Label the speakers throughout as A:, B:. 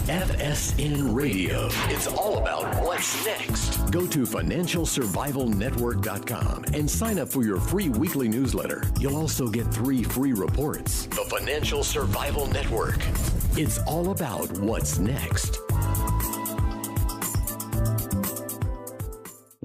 A: FSN Radio. It's all about what's next. Go to financialsurvivalnetwork.com and sign up for your free weekly newsletter. You'll also get 3 free reports. The Financial Survival Network. It's all about what's next.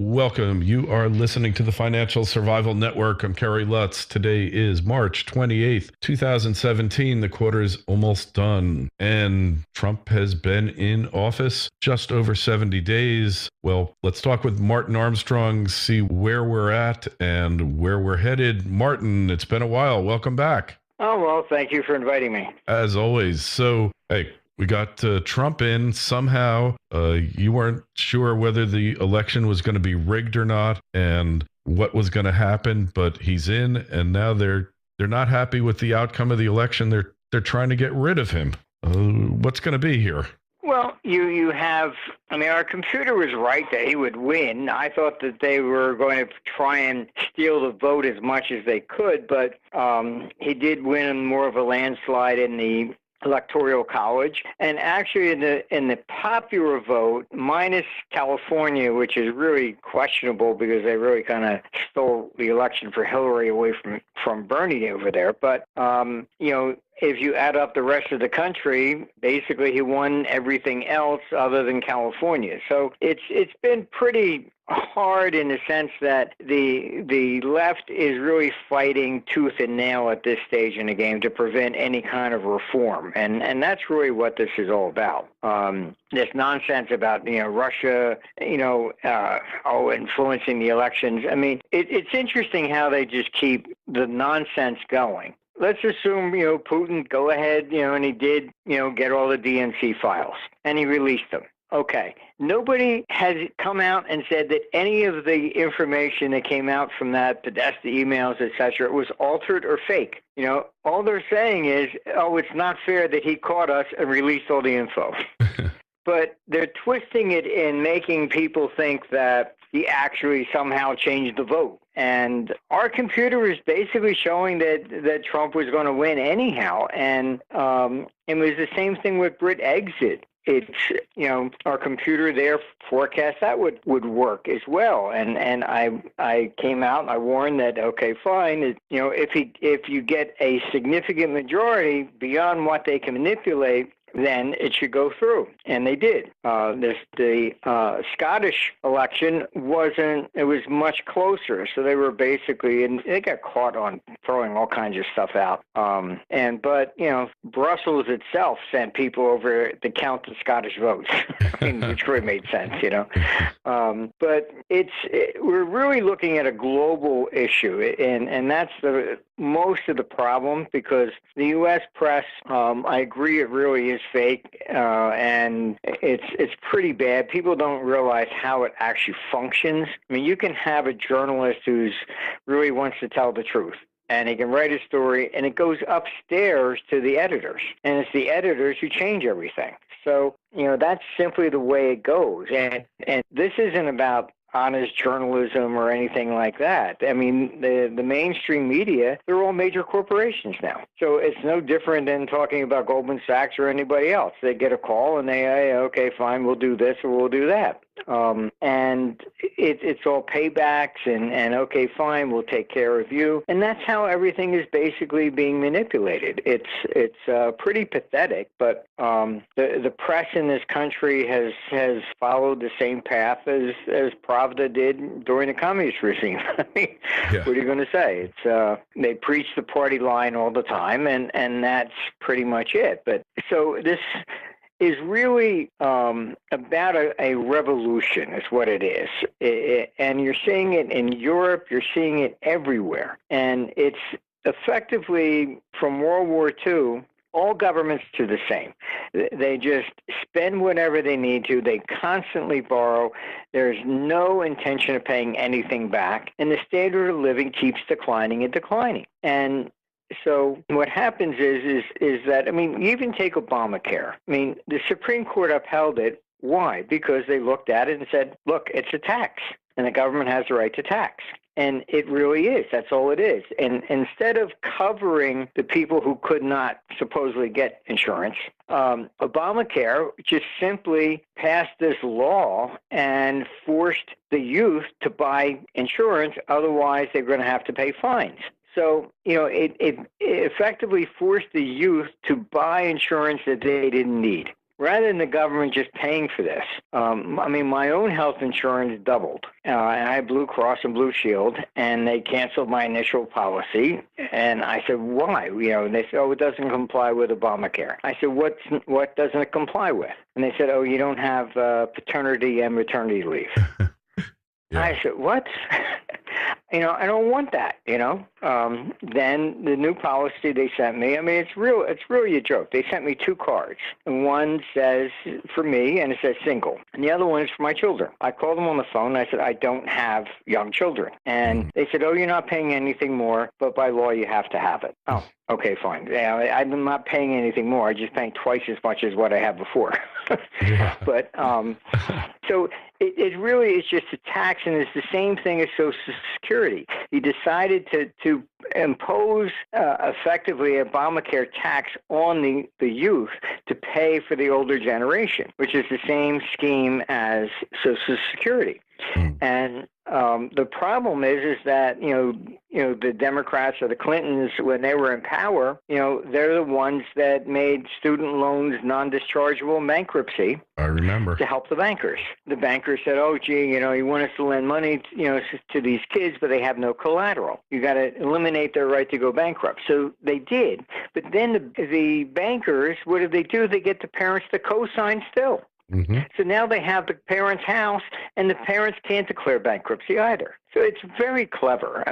B: Welcome. You are listening to the Financial Survival Network. I'm Kerry Lutz. Today is March 28th, 2017. The quarter is almost done, and Trump has been in office just over 70 days. Well, let's talk with Martin Armstrong, see where we're at and where we're headed. Martin, it's been a while. Welcome back.
C: Oh, well, thank you for inviting me.
B: As always. So, hey, we got Trump in somehow. You weren't sure whether the election was going to be rigged or not and what was going to happen, but he's in, and now they're not happy with the outcome of the election. They're trying to get rid of him. What's going to be here?
C: Well, you have, our computer was right that he would win. I thought that they were going to try and steal the vote as much as they could, but he did win more of a landslide in the Electoral College, and actually in the popular vote, minus California, which is really questionable because they really kind of stole the election for Hillary away from Bernie over there. But if you add up the rest of the country, basically he won everything else other than California. So it's been pretty hard in the sense that the left is really fighting tooth and nail at this stage in the game to prevent any kind of reform, and that's really what this is all about. This nonsense about Russia influencing the elections. It's interesting how they just keep the nonsense going. Let's assume, Putin go ahead, and he did, get all the DNC files, and he released them. Okay. Nobody has come out and said that any of the information that came out from that, Podesta emails, et cetera, was altered or fake. All they're saying is, it's not fair that he caught us and released all the info. But they're twisting it in making people think that he actually somehow changed the vote. And our computer is basically showing that Trump was going to win anyhow. And it was the same thing with Brit exit. It's, our computer there forecast that would work as well. And I came out and I warned that, okay, fine. If you get a significant majority beyond what they can manipulate, then it should go through. And they did. The Scottish election it was much closer. So they were basically, and they got caught on throwing all kinds of stuff out. But Brussels itself sent people over to count the Scottish votes, which really made sense, But we're really looking at a global issue. And that's most of the problem, because the U.S. press, I agree, it really is fake, and it's pretty bad. People don't realize how it actually functions. You can have a journalist who's really wants to tell the truth, and he can write a story, and it goes upstairs to the editors, and it's the editors who change everything. So, that's simply the way it goes. And this isn't about honest journalism or anything like that. The mainstream media, they're all major corporations now. So it's no different than talking about Goldman Sachs or anybody else. They get a call and they say, okay, fine, we'll do this or we'll do that. And it's all paybacks and okay, fine, we'll take care of you. And that's how everything is basically being manipulated. It's pretty pathetic, but the press in this country has followed the same path as Pravda did during the communist regime. What are you going to say? It's they preach the party line all the time, and that's pretty much it. But so this is really about a revolution, is what it is. And you're seeing it in Europe, you're seeing it everywhere. And it's effectively, from World War II, all governments do the same. They just spend whatever they need to. They constantly borrow. There's no intention of paying anything back. And the standard of living keeps declining and declining. And so what happens is that, you even take Obamacare. The Supreme Court upheld it. Why? Because they looked at it and said, look, it's a tax, and the government has the right to tax. And it really is. That's all it is. And instead of covering the people who could not supposedly get insurance, Obamacare just simply passed this law and forced the youth to buy insurance. Otherwise, they're going to have to pay fines. So, it effectively forced the youth to buy insurance that they didn't need, rather than the government just paying for this. My own health insurance doubled. And I had Blue Cross and Blue Shield, and they canceled my initial policy. And I said, why? And they said, it doesn't comply with Obamacare. I said, what doesn't it comply with? And they said, you don't have paternity and maternity leave. Yeah. I said, what? I don't want that, Then the new policy they sent me, it's really a joke. They sent me 2 cards. And one says for me, and it says single. And the other one is for my children. I called them on the phone, and I said, I don't have young children. And they said, you're not paying anything more, but by law you have to have it. Oh, okay, fine. Yeah, I'm not paying anything more. I'm just paying twice as much as what I had before. Yeah. But so it really is just a tax, and it's the same thing as Social Security. He decided to impose effectively a Obamacare tax on the youth to pay for the older generation, which is the same scheme as Social Security. And the problem is that the Democrats or the Clintons, when they were in power, they're the ones that made student loans non-dischargeable bankruptcy.
B: I remember.
C: To help the bankers. The bankers said, you want us to lend money, to these kids, but they have no collateral. You got to eliminate their right to go bankrupt. So they did. But then the bankers, what did they do? They get the parents to co-sign still. Mm-hmm. So now they have the parents' house, and the parents can't declare bankruptcy either. So it's very clever.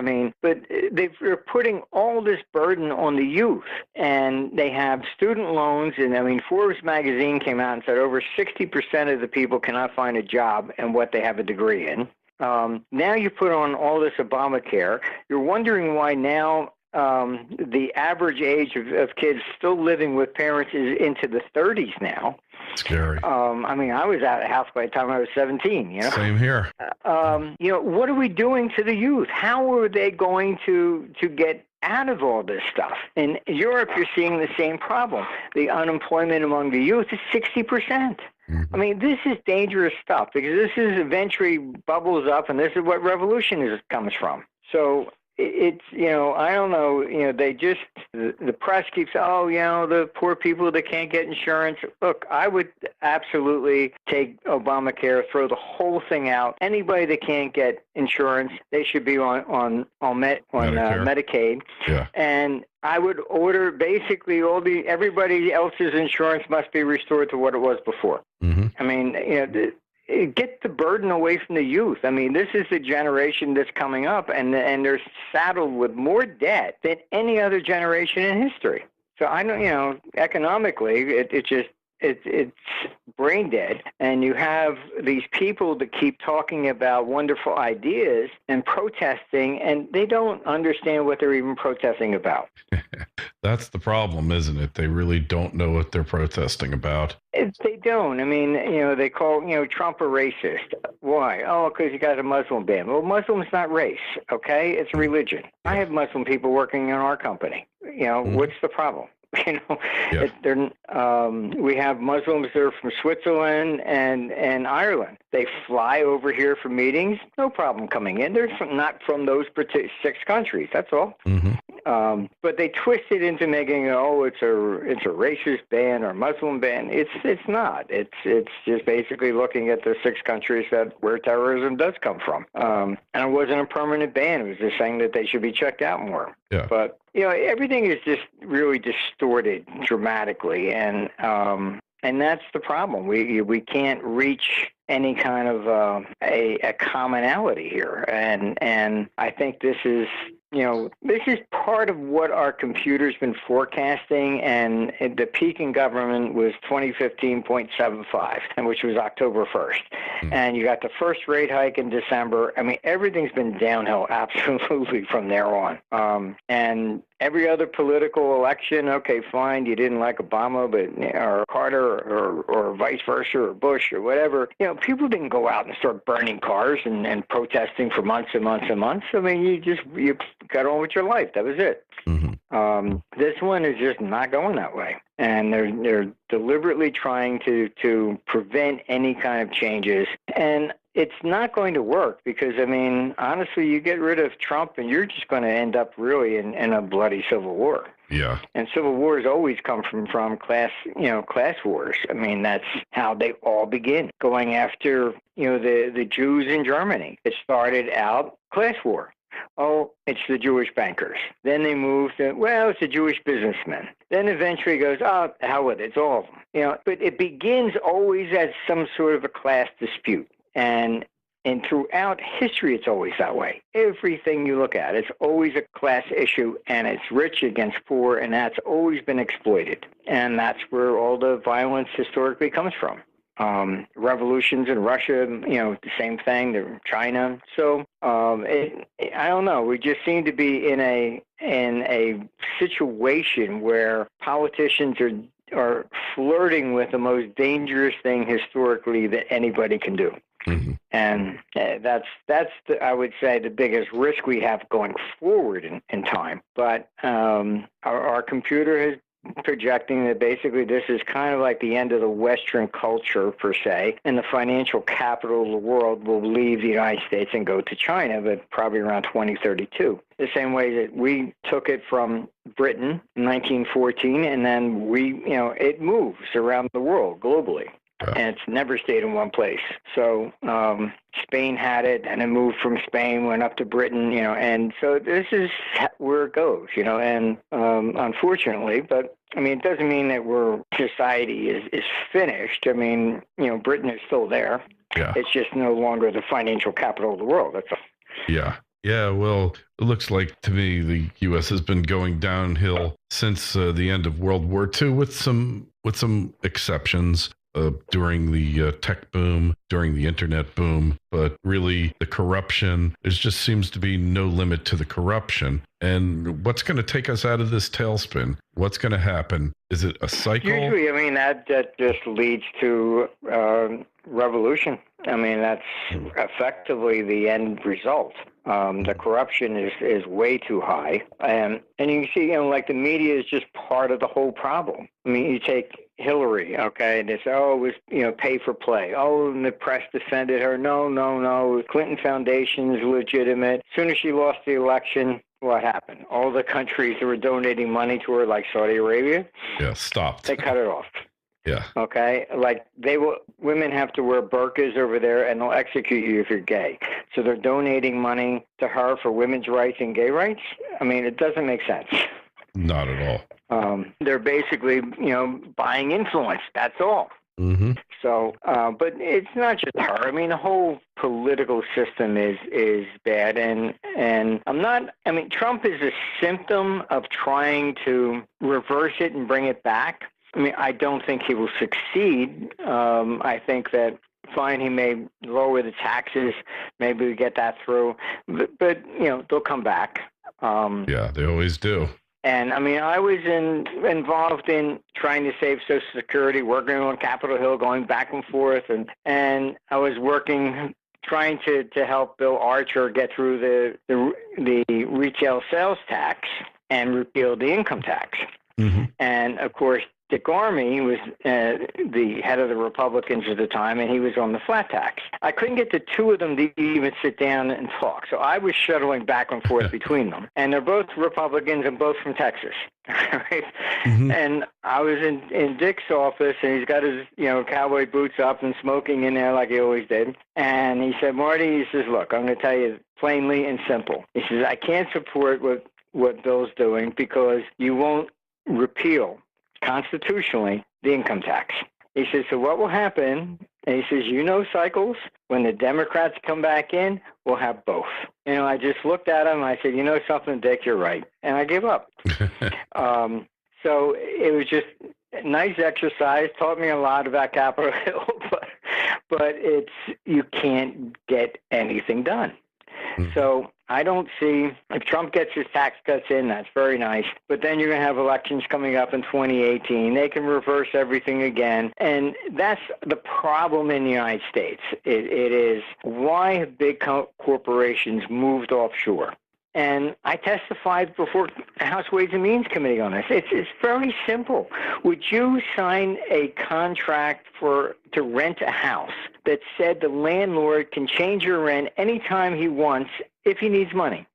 C: But they're putting all this burden on the youth, and they have student loans. And Forbes magazine came out and said over 60% of the people cannot find a job in what they have a degree in. Now you put on all this Obamacare. You're wondering why now the average age of kids still living with parents is into the 30s now.
B: Scary.
C: I was out of the house by the time I was 17,
B: Same here.
C: What are we doing to the youth? How are they going to get out of all this stuff? In Europe, you're seeing the same problem. The unemployment among the youth is 60%. Mm-hmm. This is dangerous stuff, because this is eventually bubbles up, and this is what revolution comes from. So it's, I don't know, they just, the press keeps, the poor people that can't get insurance. Look, I would absolutely take Obamacare, throw the whole thing out. Anybody that can't get insurance, they should be on Medicaid. Yeah. And I would order basically everybody else's insurance must be restored to what it was before. Mm-hmm. Get the burden away from the youth. This is the generation that's coming up, and they're saddled with more debt than any other generation in history. So I don't, economically, it's brain dead. And you have these people that keep talking about wonderful ideas and protesting, and they don't understand what they're even protesting about.
B: That's the problem, isn't it? They really don't know what they're protesting about.
C: They don't. They call, Trump a racist. Why? Because you got a Muslim ban. Well, Muslim is not race, okay? It's a religion. Yeah. I have Muslim people working in our company. What's the problem? We have Muslims that are from Switzerland and Ireland. They fly over here for meetings, no problem coming in. They're not from those 6 countries. That's all. Mm-hmm. But they twist it into making it's a racist ban or Muslim ban. It's not. It's just basically looking at the 6 countries where terrorism does come from. And it wasn't a permanent ban. It was just saying that they should be checked out more. Yeah. But everything is just really distorted dramatically, and that's the problem. We can't reach any kind of a commonality here, and I think this is part of what our computer's been forecasting, and the peak in government was 2015.75, which was October 1st. And you got the first rate hike in December. Everything's been downhill absolutely from there on. And every other political election, okay, fine, you didn't like Obama, or Carter, or vice versa, or Bush, or whatever. People didn't go out and start burning cars and protesting for months and months and months. I mean, you got on with your life. That was it.
B: Mm-hmm.
C: This one is just not going that way, and they're deliberately trying to prevent any kind of changes, and it's not going to work because, I mean, honestly, you get rid of Trump and you're just going to end up really in a bloody civil war.
B: Yeah.
C: And civil wars always come from class wars. I mean, that's how they all begin, going after, the Jews in Germany. It started out class war. Oh, it's the Jewish bankers. Then they moved to, well, it's the Jewish businessmen. Then eventually it goes, oh, hell with it, it's all of them. But it begins always as some sort of a class dispute. And throughout history, it's always that way. Everything you look at, it's always a class issue, and it's rich against poor, and that's always been exploited. And that's where all the violence historically comes from. Revolutions in Russia, the same thing, China. So I don't know. We just seem to be in a situation where politicians are flirting with the most dangerous thing historically that anybody can do.
B: Mm-hmm.
C: And that's I would say, the biggest risk we have going forward in time. But our computer is projecting that basically this is kind of like the end of the Western culture, per se, and the financial capital of the world will leave the United States and go to China, but probably around 2032. The same way that we took it from Britain in 1914, and then it moves around the world globally. And it's never stayed in one place. So Spain had it, and it moved from Spain, went up to Britain, and so this is where it goes, and unfortunately, but I mean, it doesn't mean that society is finished. I mean, Britain is still there.
B: Yeah.
C: It's just no longer the financial capital of the world. That's all.
B: Yeah. Yeah, well, it looks like to me the U.S. has been going downhill since the end of World War II, with some exceptions. During the tech boom, during the internet boom, but really the corruption, there just seems to be no limit to the corruption. And what's going to take us out of this tailspin? What's going to happen? Is it a cycle?
C: Usually, I mean, that just leads to revolution. I mean, that's effectively the end result. The corruption is way too high. And you can see, like the media is just part of the whole problem. I mean, you take Hillary, okay, and it's, it was, pay for play. Oh, and the press defended her. No. Clinton Foundation is legitimate. As soon as she lost the election, what happened? All the countries that were donating money to her, like Saudi Arabia,
B: stopped.
C: They cut it off.
B: Yeah.
C: Okay. Like women have to wear burqas over there, and they'll execute you if you're gay. So they're donating money to her for women's rights and gay rights. I mean, it doesn't make sense.
B: Not at all.
C: They're basically, buying influence. That's all.
B: Mm-hmm.
C: So, but it's not just her. I mean, the whole political system is bad, and Trump is a symptom of trying to reverse it and bring it back. I mean, I don't think he will succeed. I think that, fine, he may lower the taxes, maybe we get that through, but they'll come back.
B: Yeah, they always do.
C: And I mean, I was involved in trying to save Social Security, working on Capitol Hill, going back and forth, and I was trying to help Bill Archer get through the retail sales tax and repeal the income tax.
B: Mm-hmm.
C: And of course, Dick Armey was the head of the Republicans at the time, and he was on the flat tax. I couldn't get the two of them to even sit down and talk, so I was shuttling back and forth between them. And they're both Republicans and both from Texas. Right?
B: Mm-hmm.
C: And I was in Dick's office, and he's got his cowboy boots up and smoking in there like he always did. And he said, Marty, he says, look, I'm going to tell you plainly and simple. He says, I can't support what Bill's doing because you won't repeal constitutionally the income tax. He says, so what will happen? And he says, cycles, when the Democrats come back in, we'll have both. I just looked at him. I said, something, Dick, you're right. And I gave up. So it was just a nice exercise, taught me a lot about Capitol Hill, but you can't get anything done.
B: Mm-hmm.
C: So I don't see, if Trump gets his tax cuts in, that's very nice. But then you're going to have elections coming up in 2018. They can reverse everything again. And that's the problem in the United States. It is, why have big corporations moved offshore? And I testified before the House Ways and Means Committee on this. It's very simple. Would you sign a contract to rent a house that said the landlord can change your rent anytime he wants if he needs money?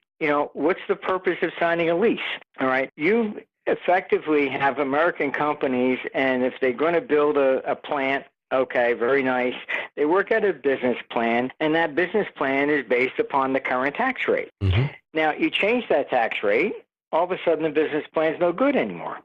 C: What's the purpose of signing a lease? All right. You effectively have American companies, and if they're going to build a plant, okay, very nice. They work out a business plan, and that business plan is based upon the current tax rate. Mm-hmm. Now, you change that tax rate, all of a sudden the business plan is no good anymore.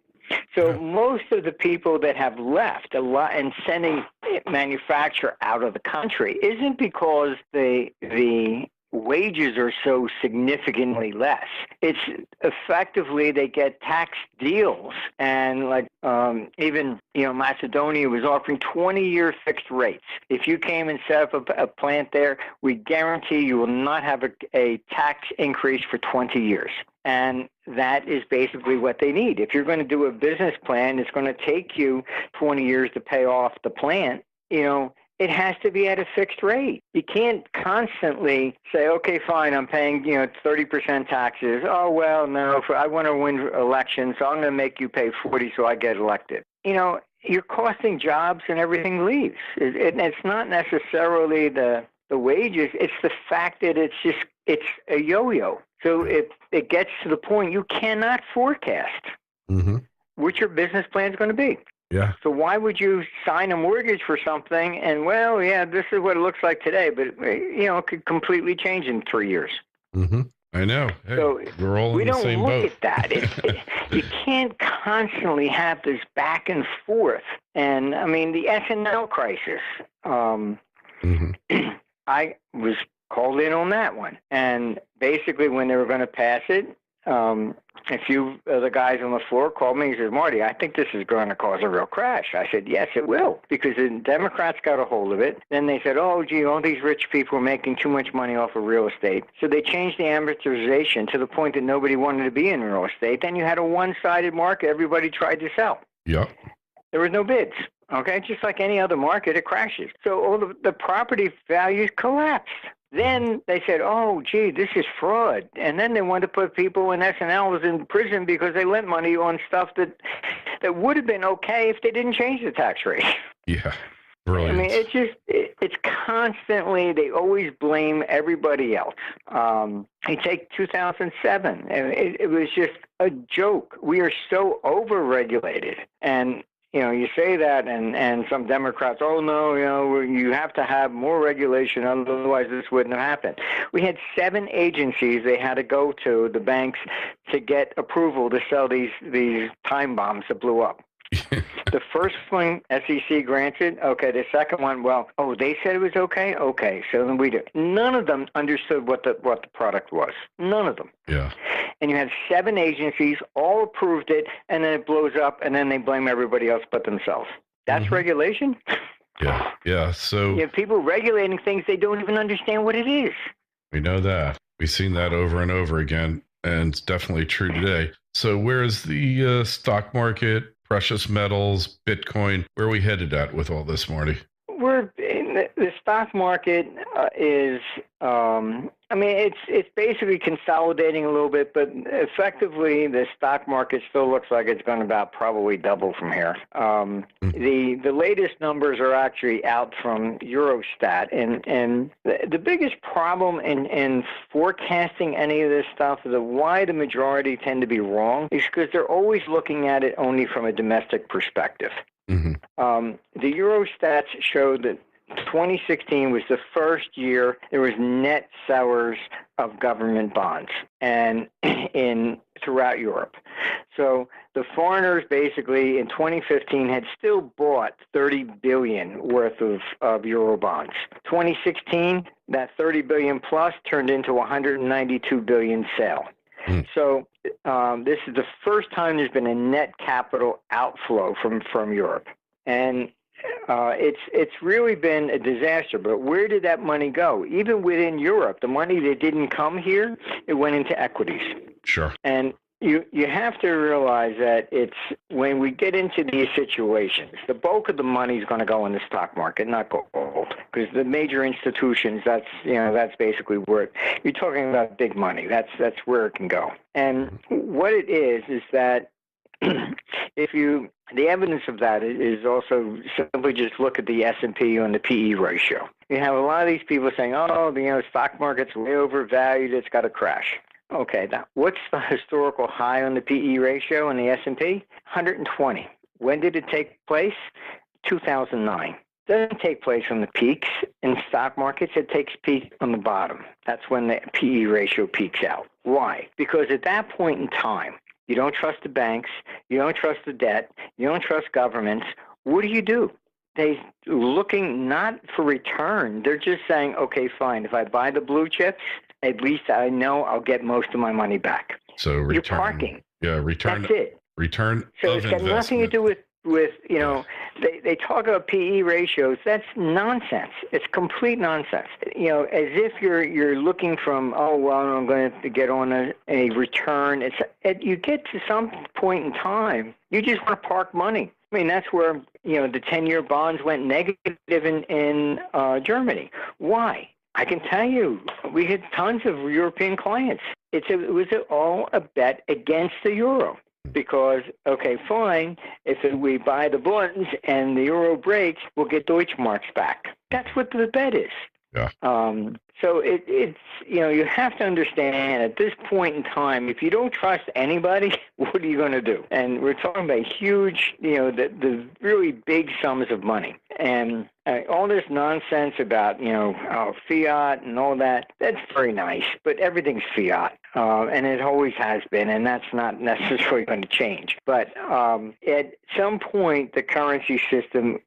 C: So most of the people that have left a lot and sending manufacture out of the country isn't because the wages are so significantly less. It's effectively they get tax deals, and even Macedonia was offering 20-year fixed rates. If you came and set up a plant there, we guarantee you will not have a tax increase for 20 years. And that is basically what they need. If you're going to do a business plan, it's going to take you 20 years to pay off the plant, it has to be at a fixed rate. You can't constantly say, okay, fine, I'm paying 30% taxes. Oh, well, no, I want to win elections, so I'm going to make you pay 40 so I get elected. You're costing jobs and everything leaves. It's not necessarily the wages. It's the fact that it's a yo-yo. So it gets to the point you cannot forecast what your business plan is going to be.
B: Yeah.
C: So why would you sign a mortgage for something and, well, yeah, this is what it looks like today, but, it could completely change in 3 years.
B: Mm-hmm. I know. Hey, so we're all in the same boat.
C: We don't look at that. You can't constantly have this back and forth. And, I mean, the S&L crisis, I was called in on that one. And basically when they were going to pass it, a few of the guys on the floor called me and said, Marty, I think this is going to cause a real crash. I said, yes, it will, because the Democrats got a hold of it. Then they said, oh, gee, all these rich people are making too much money off of real estate. So they changed the amortization to the point that nobody wanted to be in real estate. Then you had a one-sided market. Everybody tried to sell.
B: Yep.
C: There was no bids. Okay, just like any other market, it crashes. So all the property values collapsed. Then they said, oh, gee, this is fraud. And then they wanted to put people in S&Ls in prison because they lent money on stuff that would have been okay if they didn't change the tax rate.
B: Yeah, brilliant.
C: I mean, it's constantly, they always blame everybody else. You take 2007, and it was just a joke. We are so over-regulated. And you say that, and some Democrats, oh, no, you have to have more regulation, otherwise this wouldn't have happened. We had 7 agencies they had to go to, the banks, to get approval to sell these time bombs that blew up. The first one, SEC granted. Okay, the second one, they said it was okay? Okay, so then we did. None of them understood what the product was. None of them.
B: Yeah.
C: And you had 7 agencies, all approved it, and then it blows up, and then they blame everybody else but themselves. That's regulation?
B: Yeah. So
C: you have people regulating things they don't even understand what it is.
B: We know that. We've seen that over and over again, and it's definitely true today. So where's the stock market, precious metals, Bitcoin? Where are we headed at with all this, Marty?
C: We're in the stock market is, it's basically consolidating a little bit, but effectively the stock market still looks like it's going to about probably double from here. The latest numbers are actually out from Eurostat, and the biggest problem in forecasting any of this stuff, why the majority tend to be wrong, is because they're always looking at it only from a domestic perspective. The Eurostats showed that 2016 was the first year there was net sellers of government bonds and throughout Europe. So the foreigners basically in 2015 had still bought 30 billion worth of euro bonds. 2016, that 30 billion plus turned into 192 billion sale. So this is the first time there's been a net capital outflow from Europe. And It's really been a disaster. But where did that money go? Even within Europe, the money that didn't come here, it went into equities.
B: Sure.
C: And you have to realize that it's when we get into these situations, the bulk of the money is going to go in the stock market, not gold, because the major institutions, that's basically where you're talking about big money. That's where it can go. And what it is that the evidence of that is also simply just look at the S&P and the PE ratio. You have a lot of these people saying, stock market's way overvalued, it's got to crash. Okay, now what's the historical high on the PE ratio in the S&P? 120. When did it take place? 2009. It doesn't take place on the peaks in stock markets. It takes peak on the bottom. That's when the PE ratio peaks out. Why? Because at that point in time, you don't trust the banks, you don't trust the debt, you don't trust governments. What do? They're looking not for return. They're just saying, okay, fine. If I buy the blue chips, at least I know I'll get most of my money back.
B: So return,
C: you're parking.
B: Yeah, return.
C: That's it.
B: Return.
C: So it's got nothing to do with they talk about PE ratios. That's nonsense. It's complete nonsense. As if you're looking from, I'm going to get on a return. You get to some point in time, you just want to park money. I mean, that's where the 10-year bonds went negative in Germany. Why? I can tell you, we had tons of European clients. It was all a bet against the euro because, okay, fine, if we buy the bonds and the euro breaks, we'll get Deutschmarks back. That's what the bet is.
B: Yeah.
C: So it's you have to understand at this point in time, if you don't trust anybody, what are you going to do? And we're talking about huge, the really big sums of money. And all this nonsense about, fiat and all that, that's very nice, but everything's fiat. And it always has been, and that's not necessarily going to change. But at some point, the currency system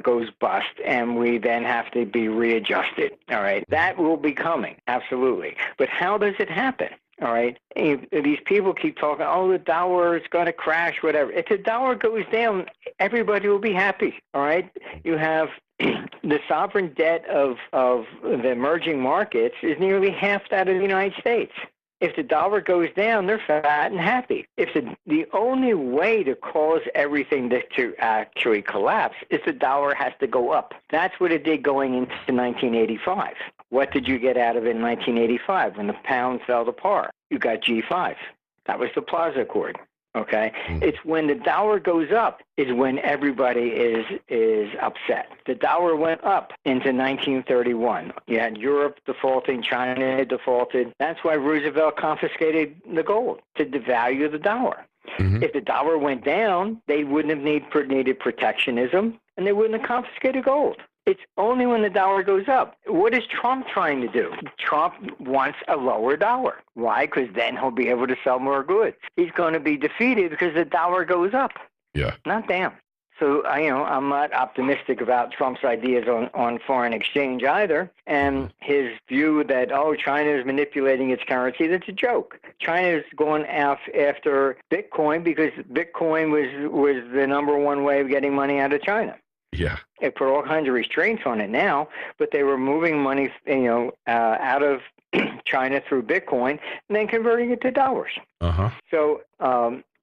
C: goes bust, and we then have to be readjusted. All right, that will be coming, absolutely. But how does it happen? All right, these people keep talking, the dollar is going to crash, whatever. If the dollar goes down, everybody will be happy. All right, you have the sovereign debt of the emerging markets is nearly half that of the United States. If the dollar goes down, they're fat and happy. If the only way to cause everything to actually collapse is the dollar has to go up. That's what it did going into 1985. What did you get out of it in 1985 when the pound fell to par? You got G5. That was the Plaza Accord. Okay, it's when the dollar goes up is when everybody is upset. The dollar went up into 1931. You had Europe defaulting, China defaulted. That's why Roosevelt confiscated the gold to devalue the dollar. Mm-hmm. If the dollar went down, they wouldn't have needed protectionism, and they wouldn't have confiscated gold. It's only when the dollar goes up. What is Trump trying to do? Trump wants a lower dollar. Why? Because then he'll be able to sell more goods. He's going to be defeated because the dollar goes up.
B: Yeah.
C: Not down. So, I'm not optimistic about Trump's ideas on foreign exchange either. And his view that, China is manipulating its currency, that's a joke. China is going after Bitcoin because Bitcoin was the number one way of getting money out of China.
B: Yeah.
C: They put all kinds of restraints on it now, but they were moving money, out of China through Bitcoin and then converting it to dollars.
B: Uh-huh.
C: So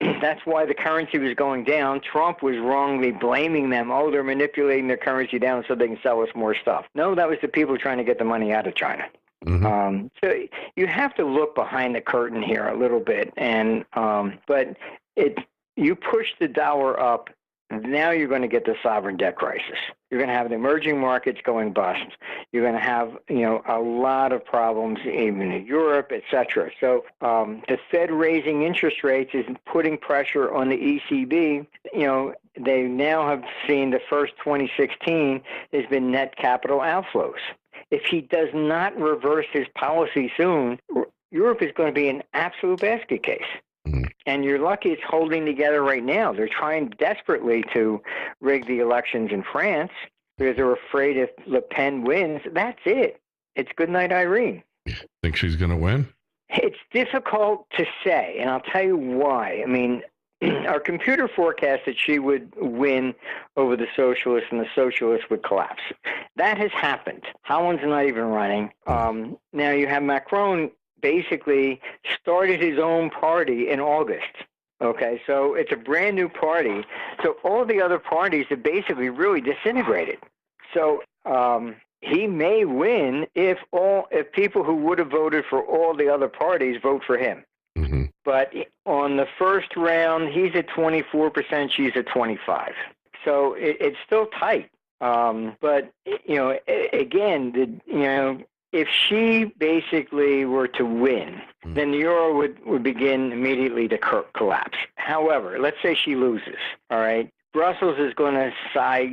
C: that's why the currency was going down. Trump was wrongly blaming them. They're manipulating their currency down so they can sell us more stuff. No, that was the people trying to get the money out of China. Mm-hmm. So you have to look behind the curtain here a little bit, and but you push the dollar up. Now you're going to get the sovereign debt crisis. You're going to have the emerging markets going bust. You're going to have, a lot of problems even in Europe, et cetera. So the Fed raising interest rates is putting pressure on the ECB. They now have seen the first 2016 has been net capital outflows. If he does not reverse his policy soon, Europe is going to be an absolute basket case. And you're lucky it's holding together right now. They're trying desperately to rig the elections in France because they're afraid if Le Pen wins, that's it. It's good night, Irene.
B: Think she's going to win?
C: It's difficult to say, and I'll tell you why. I mean, our computer forecast that she would win over the socialists and the socialists would collapse. That has happened. Holland's not even running. Now you have Macron basically started his own party in August. Okay, so it's a brand new party. So all the other parties have basically really disintegrated. So he may win if people who would have voted for all the other parties vote for him.
B: Mm-hmm.
C: But on the first round, he's at 24%, she's at 25%. So it's still tight. But, again, if she basically were to win, then the euro would begin immediately to collapse. However, let's say she loses, all right? Brussels is going to sigh,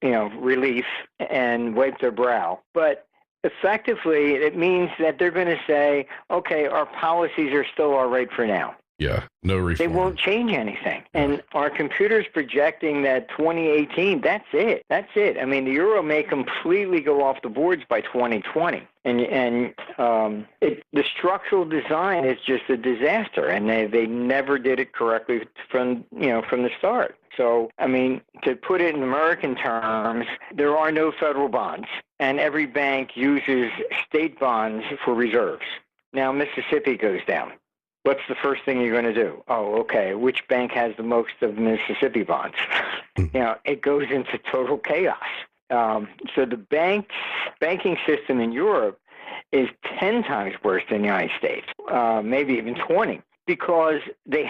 C: relief and wipe their brow. But effectively, it means that they're going to say, okay, our policies are still all right for now.
B: Yeah, no reform.
C: They won't change anything. And our computer's projecting that 2018, that's it. That's it. I mean, the euro may completely go off the boards by 2020. And the structural design is just a disaster, and they never did it correctly from the start. So, I mean, to put it in American terms, there are no federal bonds, and every bank uses state bonds for reserves. Now, Mississippi goes down. What's the first thing you're going to do? Oh, okay, which bank has the most of Mississippi bonds? It goes into total chaos. So the banking system in Europe is 10 times worse than the United States, maybe even 20, because they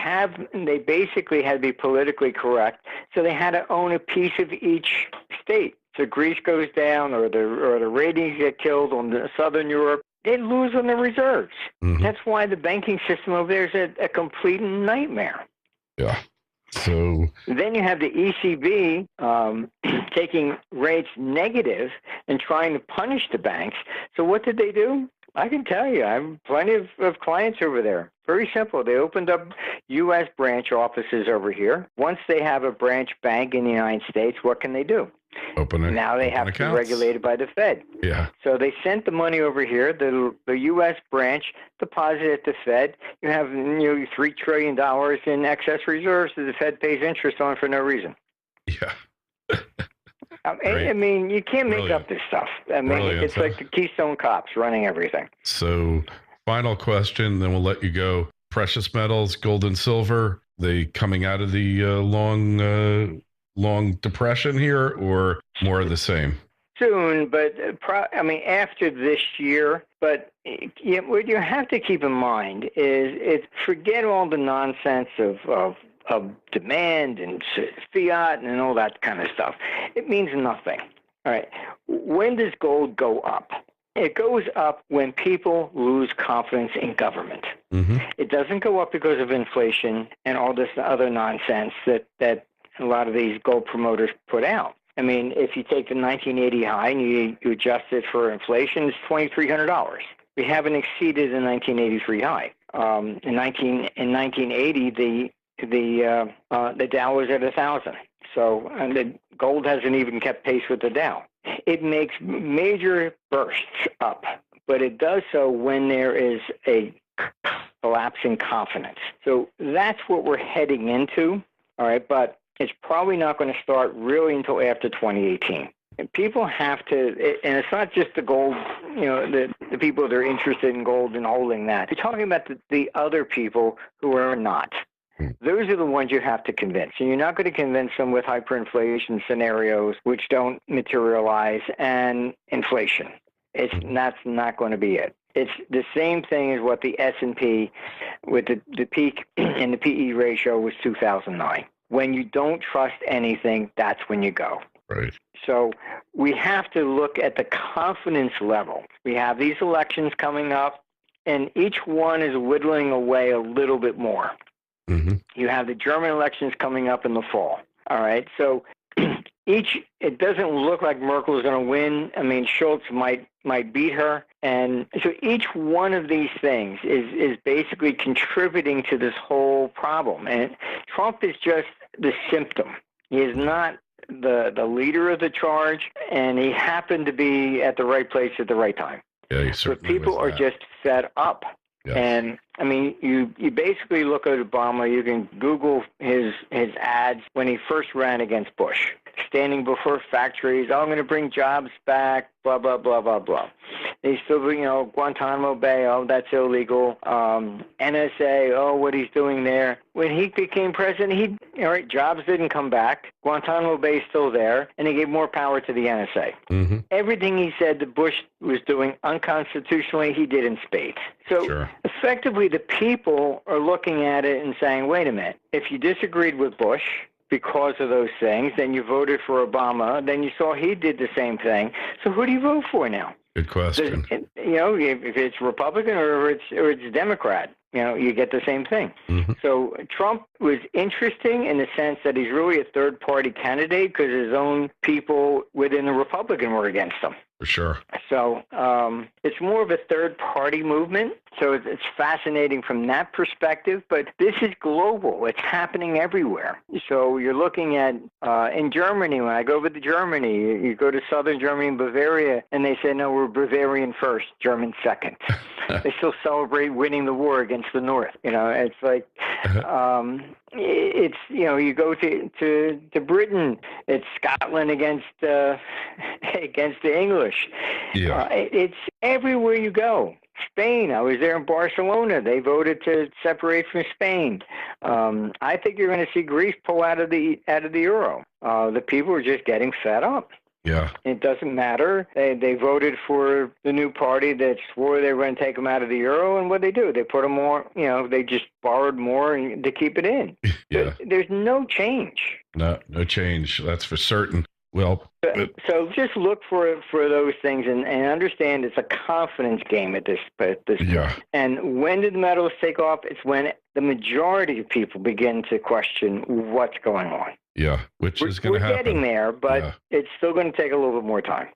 C: basically had to be politically correct, so they had to own a piece of each state. So Greece goes down, or the ratings get killed on the Southern Europe. They lose on the reserves.
B: Mm-hmm.
C: That's why the banking system over there is a complete nightmare.
B: Yeah. So
C: then you have the ECB taking rates negative and trying to punish the banks. So what did they do? I can tell you, I have plenty of clients over there. Very simple. They opened up U.S. branch offices over here. Once they have a branch bank in the United States, what can they do? Now they have to be regulated by the Fed.
B: Yeah.
C: So they sent the money over here. The U.S. branch deposited at the Fed. You have $3 trillion in excess reserves that the Fed pays interest on for no reason.
B: Yeah.
C: I mean, you can't make up this stuff. I mean, it's like the Keystone Cops running everything.
B: So final question, then we'll let you go. Precious metals, gold and silver, they coming out of the long depression here, or more of the same?
C: Soon, but after this year. But what you have to keep in mind is forget all the nonsense of demand and fiat and all that kind of stuff. It means nothing. All right. When does gold go up? It goes up when people lose confidence in government.
B: Mm-hmm.
C: It doesn't go up because of inflation and all this other nonsense that a lot of these gold promoters put out. I mean, if you take the 1980 high and you adjust it for inflation, it's $2,300. We haven't exceeded the 1983 high. In 1980, the Dow was at 1,000. So, and the gold hasn't even kept pace with the Dow. It makes major bursts up, but it does so when there is a collapse in confidence. So that's what we're heading into. All right, but it's probably not going to start really until after 2018. And people have to, and it's not just the gold, the people that are interested in gold and holding that. You're talking about the other people who are not. Those are the ones you have to convince. And you're not going to convince them with hyperinflation scenarios, which don't materialize, and inflation. That's not going to be it. It's the same thing as what the S&P, with the peak in the PE ratio was 2009. When you don't trust anything, that's when you go.
B: Right.
C: So we have to look at the confidence level. We have these elections coming up, and each one is whittling away a little bit more.
B: Mm-hmm.
C: You have the German elections coming up in the fall. All right. So it doesn't look like Merkel is going to win. I mean, Schultz might beat her. And so each one of these things is basically contributing to this whole problem. And Trump is just the symptom. He is not the leader of the charge, and he happened to be at the right place at the right time.
B: Yeah,
C: but people are just fed up.
B: Yes.
C: And I mean, you basically look at Obama. You can Google his ads when he first ran against Bush, standing before factories. I'm going to bring jobs back. Blah blah blah blah blah. They still, Guantanamo Bay. Oh, that's illegal. NSA. Oh, what he's doing there. When he became president, jobs didn't come back. Guantanamo Bay is still there, and he gave more power to the NSA.
B: Mm-hmm.
C: Everything he said that Bush was doing unconstitutionally, he did in spades. So
B: Sure.
C: Effectively, the people are looking at it and saying, wait a minute, if you disagreed with Bush because of those things, then you voted for Obama, then you saw he did the same thing. So who do you vote for now?
B: Good question.
C: If it's Republican or it's Democrat, you get the same thing.
B: Mm-hmm.
C: So Trump was interesting in the sense that he's really a third-party candidate because his own people within the Republican were against him.
B: For sure.
C: So it's more of a third-party movement. So it's fascinating from that perspective. But this is global. It's happening everywhere. So you're looking at in Germany. When I go over to Germany, you go to southern Germany and Bavaria, and they say, no, we're Bavarian first, German second. They still celebrate winning the war against the North. It's like you go to Britain, it's Scotland against the English.
B: Yeah.
C: It's everywhere you go. Spain, I was there in Barcelona. They voted to separate from Spain. I think you're going to see Greece pull out of the euro. The people are just getting fed up.
B: Yeah.
C: It doesn't matter. They voted for the new party that swore they were going to take them out of the euro, and what they do? They put them more, they just borrowed more to keep it in.
B: Yeah.
C: There's no change.
B: No change. That's for certain. Well,
C: so just look for those things and understand it's a confidence game at this point.
B: Yeah.
C: And when did the metals take off? It's when the majority of people begin to question what's going on.
B: Yeah, which is going to happen.
C: We're getting there, but it's still going to take a little bit more time.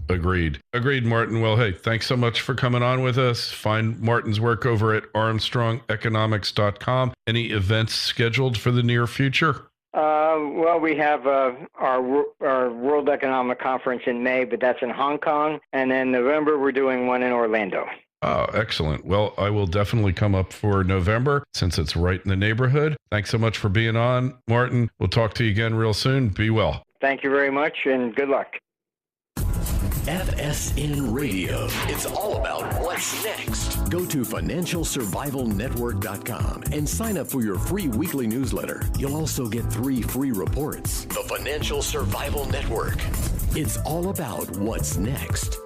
B: Agreed, Martin. Well, hey, thanks so much for coming on with us. Find Martin's work over at ArmstrongEconomics.com. Any events scheduled for the near future?
C: Well, we have our World Economic Conference in May, but that's in Hong Kong. And then November, we're doing one in Orlando.
B: Oh, excellent. Well, I will definitely come up for November since it's right in the neighborhood. Thanks so much for being on, Martin. We'll talk to you again real soon. Be well.
C: Thank you very much, and good luck.
A: FSN Radio. It's all about what's next. Go to financialsurvivalnetwork.com and sign up for your free weekly newsletter. You'll also get 3 free reports. The Financial Survival Network. It's all about what's next.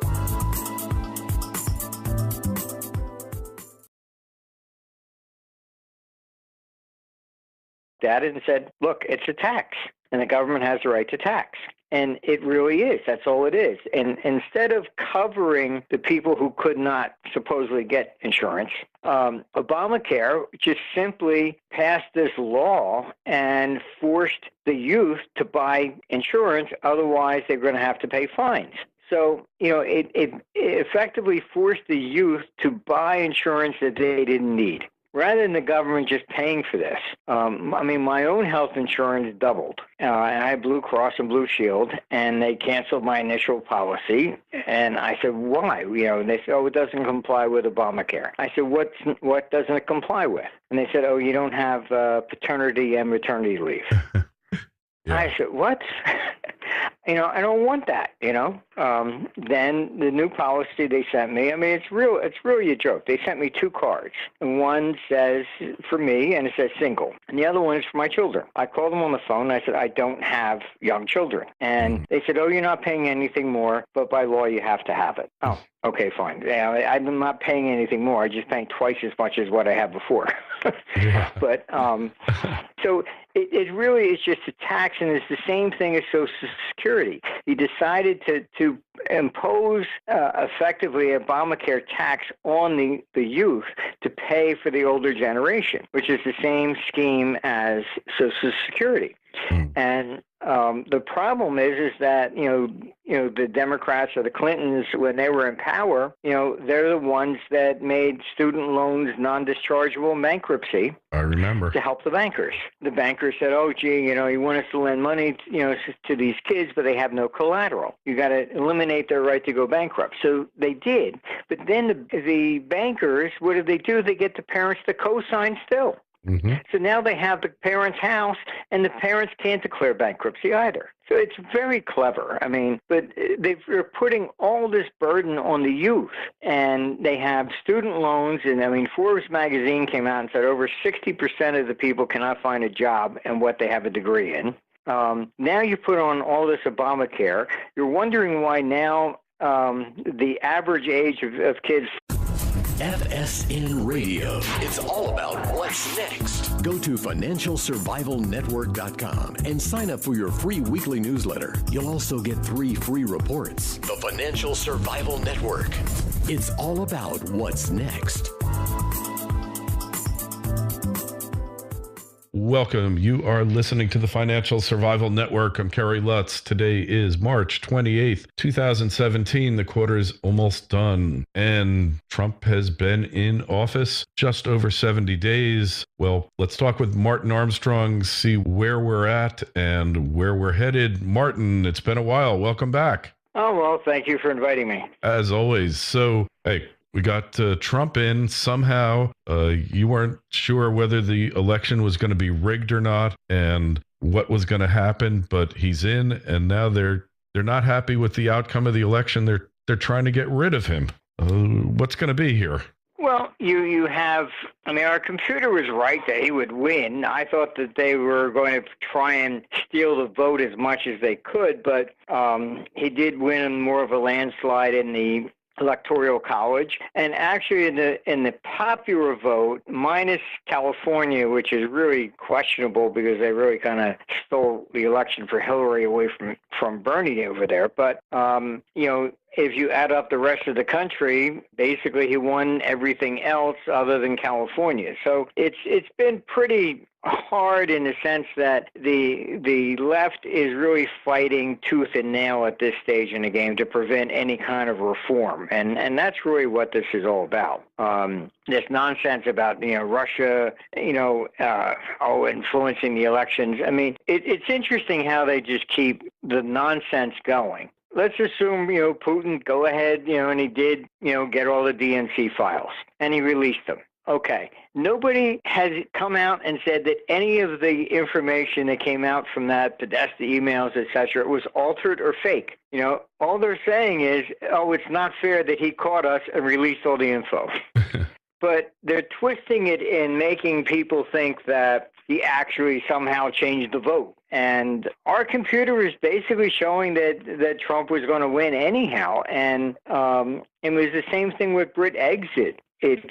C: At it and said, look, it's a tax, and the government has the right to tax. And it really is. That's all it is. And instead of covering the people who could not supposedly get insurance, Obamacare just simply passed this law and forced the youth to buy insurance. Otherwise, they're going to have to pay fines. So, it effectively forced the youth to buy insurance that they didn't need, rather than the government just paying for this. My own health insurance doubled. And I had Blue Cross and Blue Shield, and they canceled my initial policy. And I said, why? They said, it doesn't comply with Obamacare. I said, what doesn't it comply with? And they said, you don't have paternity and maternity leave. Yeah. I said, what? I don't want that, Then the new policy they sent me, it's really a joke. They sent me 2 cards. And one says for me, and it says single. And the other one is for my children. I called them on the phone, and I said, I don't have young children. And they said, you're not paying anything more, but by law you have to have it. Oh, okay, fine. Yeah, I'm not paying anything more. I'm just paying twice as much as what I had before.
B: Yeah.
C: But so it really is just a tax, and it's the same thing as Social Security. He decided to impose effectively a Obamacare tax on the youth to pay for the older generation, which is the same scheme as Social Security. And the problem is that the Democrats or the Clintons, when they were in power, they're the ones that made student loans non-dischargeable in bankruptcy.
B: I remember.
C: To help the bankers. The bankers said, "Oh, gee, you want us to lend money, to these kids, but they have no collateral. You got to eliminate their right to go bankrupt." So they did. But then the bankers, what did they do? They get the parents to co-sign still. Mm-hmm. So now they have the parents' house, and the parents can't declare bankruptcy either. So it's very clever. I mean, but they're putting all this burden on the youth, and they have student loans. And I mean, Forbes magazine came out and said over 60% of the people cannot find a job and what they have a degree in. Now you put on all this Obamacare. You're wondering why now the average age of kids.
A: FSN Radio. It's all about what's next. Go to financialsurvivalnetwork.com and sign up for your free weekly newsletter. You'll also get 3 free reports. The Financial Survival Network. It's all about what's next.
B: Welcome. You are listening to the Financial Survival Network. I'm Kerry Lutz. Today is March 28th, 2017. The quarter's almost done, and Trump has been in office just over 70 days. Well, let's talk with Martin Armstrong, see where we're at and where we're headed. Martin, it's been a while. Welcome back.
C: Oh, well, thank you for inviting me.
B: As always. So, hey, we got Trump in somehow. You weren't sure whether the election was going to be rigged or not and what was going to happen, but he's in, and now they're not happy with the outcome of the election. They're trying to get rid of him. What's going to be here?
C: Well, you have, our computer was right that he would win. I thought that they were going to try and steal the vote as much as they could, but he did win more of a landslide in the Electoral College, and actually in the popular vote, minus California, which is really questionable because they really kind of stole the election for Hillary away from Bernie over there. But if you add up the rest of the country, basically he won everything else other than California. So it's been pretty hard in the sense that the left is really fighting tooth and nail at this stage in the game to prevent any kind of reform, and that's really what this is all about. This nonsense about Russia influencing the elections. I mean, it's interesting how they just keep the nonsense going. Let's assume, Putin go ahead, and he did, get all the DNC files, and he released them. Okay. Nobody has come out and said that any of the information that came out from that Podesta emails, et cetera, was altered or fake. All they're saying is, it's not fair that he caught us and released all the info. But they're twisting it in making people think that he actually somehow changed the vote. And our computer is basically showing that Trump was going to win anyhow. And it was the same thing with Brit exit. It's,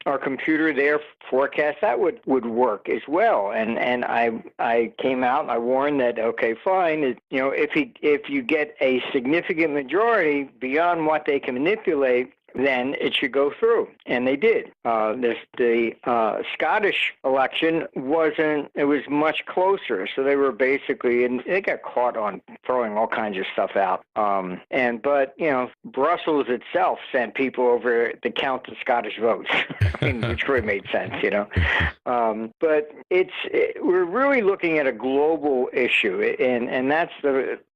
C: our computer there forecast that would work as well. And I came out and I warned that, okay, fine. If you get a significant majority beyond what they can manipulate, then it should go through. And they did. The Scottish election it was much closer. So they were basically, and they got caught on throwing all kinds of stuff out. But Brussels itself sent people over to count the Scottish votes, which really made sense, But we're really looking at a global issue. And that's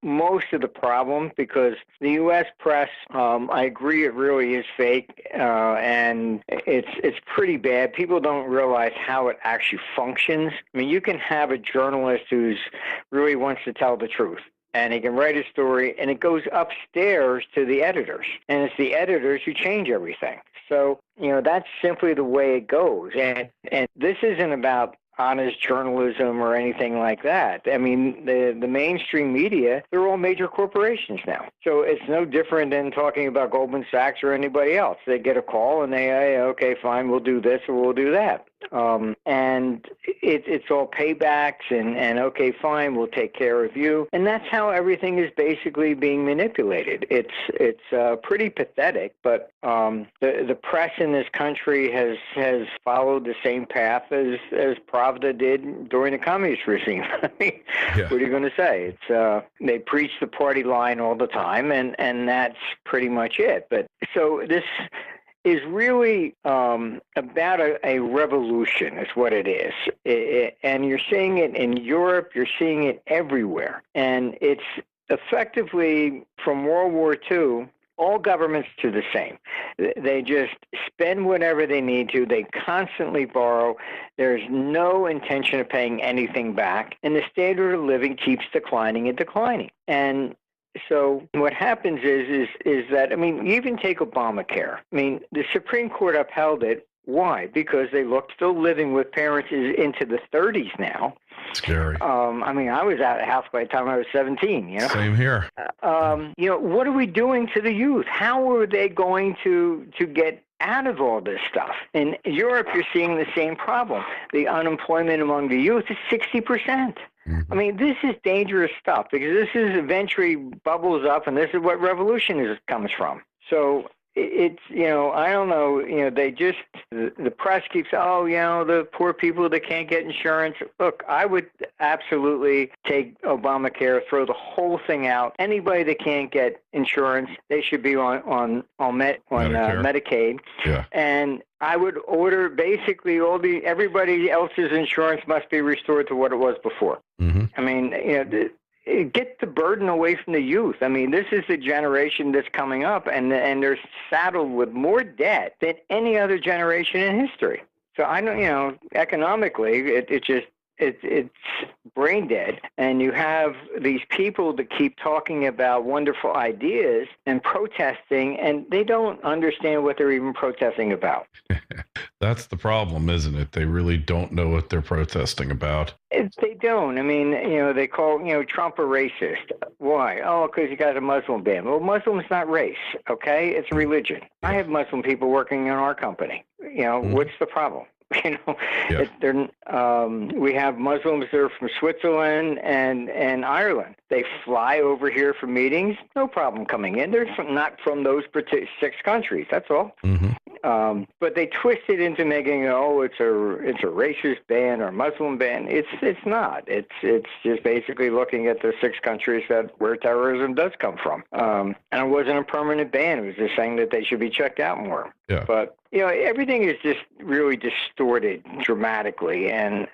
C: most of the problem, because the U.S. press, I agree, it really is fake, and it's pretty bad. People don't realize how it actually functions. You can have a journalist who's really wants to tell the truth, and he can write a story, and it goes upstairs to the editors, and it's the editors who change everything. So, that's simply the way it goes, and this isn't about honest journalism or anything like that. The mainstream media, they're all major corporations now. So it's no different than talking about Goldman Sachs or anybody else. They get a call and they say, okay, fine, we'll do this or we'll do that. And it's all paybacks and okay, fine, we'll take care of you. And that's how everything is basically being manipulated. It's pretty pathetic, but the press in this country has followed the same path as Pravda did during the communist regime. I mean, what are you going to say? It's they preach the party line all the time, and that's pretty much it. But so this is really about a revolution, is what it is. And you're seeing it in Europe, you're seeing it everywhere. And it's effectively, from World War II, all governments do the same. They just spend whatever they need to. They constantly borrow. There's no intention of paying anything back. And the standard of living keeps declining and declining. And so what happens is that, I mean, you even take Obamacare. I mean, the Supreme Court upheld it. Why? Because they looked still living with parents into the 30s now.
B: Scary.
C: I mean, I was out of the house by the time I was 17, you know?
B: Same here.
C: You know, what are we doing to the youth? How are they going to get out of all this stuff? In Europe, you're seeing the same problem. The unemployment among the youth is 60%. I mean, this is dangerous stuff because this is eventually bubbles up, and this is what revolution comes from. So it's, you know, I don't know, you know, they just, the press keeps, oh, you know, the poor people that can't get insurance. Look, I would absolutely take Obamacare, throw the whole thing out. Anybody that can't get insurance, they should be on Medicaid. Yeah. And I would order basically everybody else's insurance must be restored to what it was before. I mean, you know, get the burden away from the youth. I mean, this is the generation that's coming up, and they're saddled with more debt than any other generation in history. So I know, you know, economically, it's brain dead, and you have these people that keep talking about wonderful ideas and protesting, and they don't understand what they're even protesting about.
B: That's the problem, isn't it? They really don't know what they're protesting about.
C: They don't. I mean, you know, they call, you know, Trump a racist. Why? Oh, because you got a Muslim ban. Well, Muslim's not race, okay? It's a religion. I have Muslim people working in our company. You know, what's the problem? You know, we have Muslims that are from Switzerland and Ireland. They fly over here for meetings, no problem coming in. They're not from those 6 countries. That's all. But they twist it into making, it's a racist ban or Muslim ban. It's not. It's just basically looking at the 6 countries where terrorism does come from. And it wasn't a permanent ban. It was just saying that they should be checked out more. Yeah. But you know, everything is just really distorted dramatically, and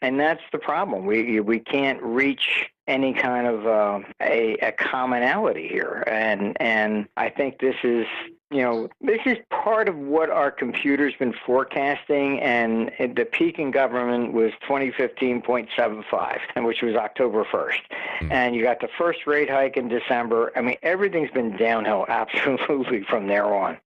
C: that's the problem. We can't reach any kind of a commonality here, and I think this is, you know, this is part of what our computer's been forecasting, and the peak in government was 2015.75, which was October 1st. And you got the first rate hike in December. I mean, everything's been downhill absolutely from there on.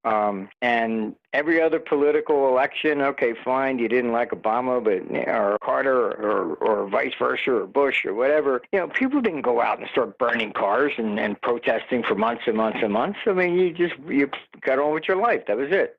C: And every other political election, okay, fine, you didn't like Obama, or Carter, or vice versa, or Bush, or whatever. You know, people didn't go out and start burning cars and protesting for months and months and months. I mean, you got on with your life. That was it.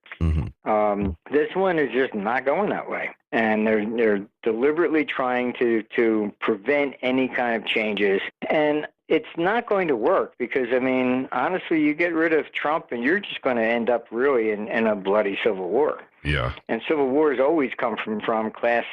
C: This one is just not going that way, and they're deliberately trying to prevent any kind of changes, and it's not going to work because, I mean, honestly, you get rid of Trump and you're just going to end up really in a bloody civil war. Yeah. And civil wars always come from class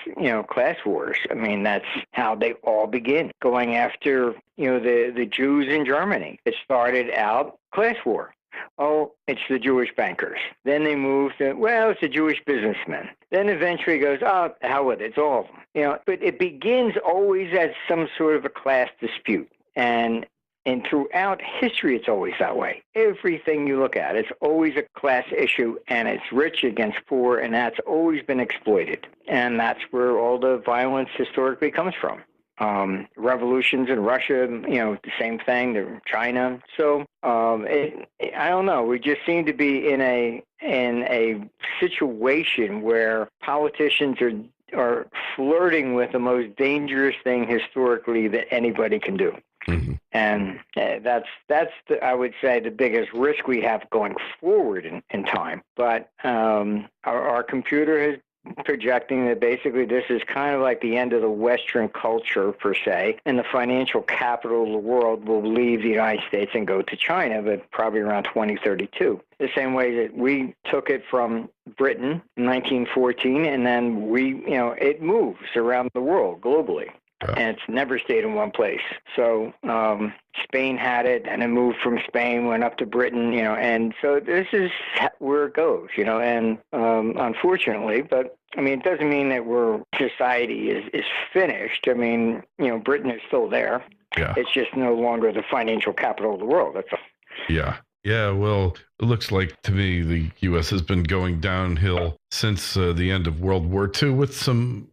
C: wars. I mean, that's how they all begin, going after, you know, the Jews in Germany. It started out class war. Oh, it's the Jewish bankers. Then they moved to, well, it's the Jewish businessmen. Then eventually it goes, oh, the hell with it, it's all of them. You know, but it begins always as some sort of a class dispute. And throughout history, it's always that way. Everything you look at, it's always a class issue, and it's rich against poor, and that's always been exploited. And that's where all the violence historically comes from. Revolutions in Russia, you know, the same thing, China. So I don't know. We just seem to be in a situation where politicians are flirting with the most dangerous thing historically that anybody can do. And that's I would say, the biggest risk we have going forward in time. But our computer has projecting that basically this is kind of like the end of the Western culture, per se, and the financial capital of the world will leave the United States and go to China, but probably around 2032. The same way that we took it from Britain in 1914, and then it moves around the world globally. And it's never stayed in one place. So Spain had it, and it moved from Spain, went up to Britain, and so this is where it goes, and unfortunately, but I mean, it doesn't mean that society is finished. I mean, Britain is still there.
B: Yeah.
C: It's just no longer the financial capital of the world. That's all.
B: Yeah. Yeah, well, it looks like to me the U.S. has been going downhill since the end of World War II with some